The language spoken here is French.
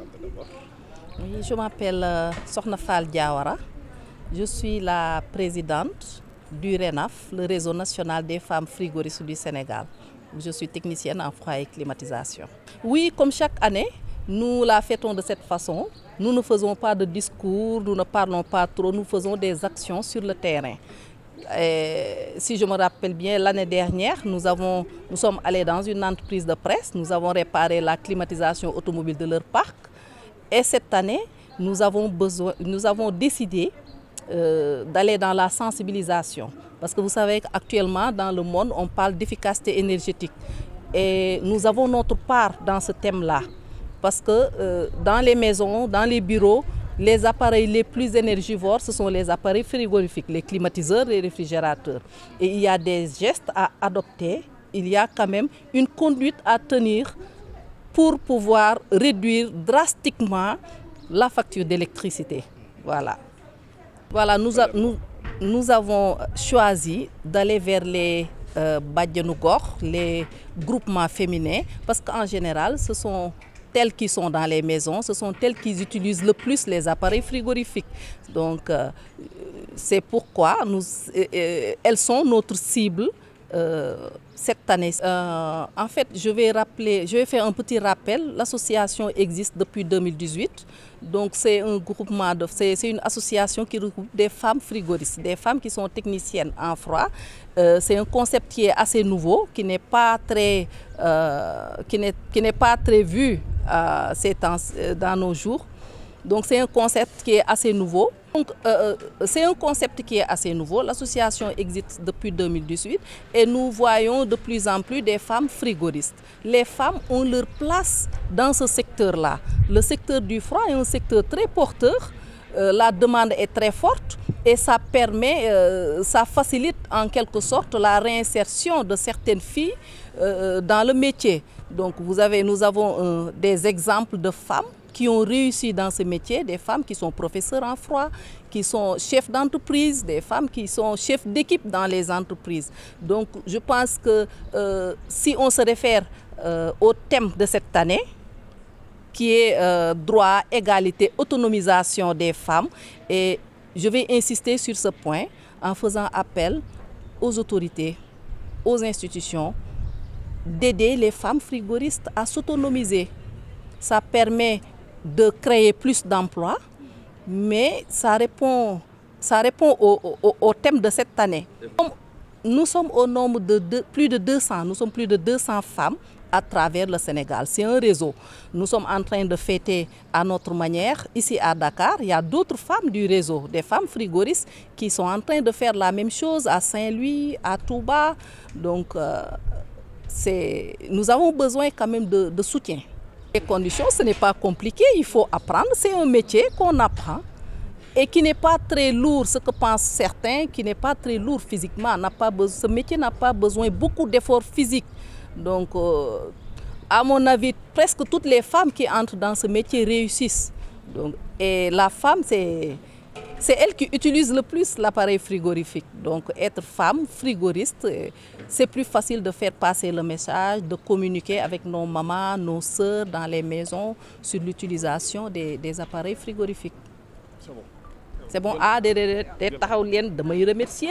présenter d'abord. Oui, je m'appelle Sokhna Fall Diawara. Je suis la présidente du RENAF, le réseau national des femmes frigoristes du Sénégal. Je suis technicienne en froid et climatisation. Oui, comme chaque année, nous la fêtons de cette façon. Nous ne faisons pas de discours, nous ne parlons pas trop, nous faisons des actions sur le terrain. Et si je me rappelle bien, l'année dernière, nous sommes allés dans une entreprise de presse, nous avons réparé la climatisation automobile de leur parc. Et cette année, nous avons décidé d'aller dans la sensibilisation. Parce que vous savez qu'actuellement, dans le monde, on parle d'efficacité énergétique. Et nous avons notre part dans ce thème-là. Parce que dans les maisons, dans les bureaux, les appareils les plus énergivores, ce sont les appareils frigorifiques, les climatiseurs et les réfrigérateurs. Et il y a des gestes à adopter, il y a quand même une conduite à tenir pour pouvoir réduire drastiquement la facture d'électricité. Voilà. Voilà, nous avons choisi d'aller vers les Badjanougor, les groupements féminins, parce qu'en général, ce sont elles qui sont dans les maisons, ce sont elles qui utilisent le plus les appareils frigorifiques. Donc, c'est pourquoi elles sont notre cible cette année. En fait, je vais faire un petit rappel. L'association existe depuis 2018. Donc, c'est une association qui regroupe des femmes frigoristes, des femmes qui sont techniciennes en froid. C'est un concept qui est assez nouveau, qui n'est pas très vu dans nos jours. Donc c'est un concept qui est assez nouveau. L'association existe depuis 2018 et nous voyons de plus en plus des femmes frigoristes. Les femmes ont leur place dans ce secteur-là. Le secteur du froid est un secteur très porteur. La demande est très forte et ça facilite en quelque sorte la réinsertion de certaines filles dans le métier. Donc nous avons des exemples de femmes qui ont réussi dans ce métier, des femmes qui sont professeurs en froid, qui sont chefs d'entreprise, des femmes qui sont chefs d'équipe dans les entreprises. Donc je pense que si on se réfère au thème de cette année, qui est droit, égalité, autonomisation des femmes, et je vais insister sur ce point en faisant appel aux autorités, aux institutions, d'aider les femmes frigoristes à s'autonomiser. Ça permet de créer plus d'emplois, mais ça répond au thème de cette année. Nous sommes au nombre de plus de 200, nous sommes plus de 200 femmes à travers le Sénégal. C'est un réseau. Nous sommes en train de fêter à notre manière. Ici à Dakar, il y a d'autres femmes du réseau, des femmes frigoristes qui sont en train de faire la même chose à Saint-Louis, à Touba. Donc, nous avons besoin quand même de soutien. Les conditions, ce n'est pas compliqué, il faut apprendre. C'est un métier qu'on apprend et qui n'est pas très lourd, ce que pensent certains, qui n'est pas très lourd physiquement. Ce métier n'a pas besoin beaucoup d'efforts physiques. Donc, à mon avis, presque toutes les femmes qui entrent dans ce métier réussissent. Donc, et la femme, c'est elle qui utilise le plus l'appareil frigorifique. Donc, être femme frigoriste, c'est plus facile de faire passer le message, de communiquer avec nos mamans, nos sœurs dans les maisons sur l'utilisation des appareils frigorifiques. C'est bon. C'est bon. Ah, de remercier.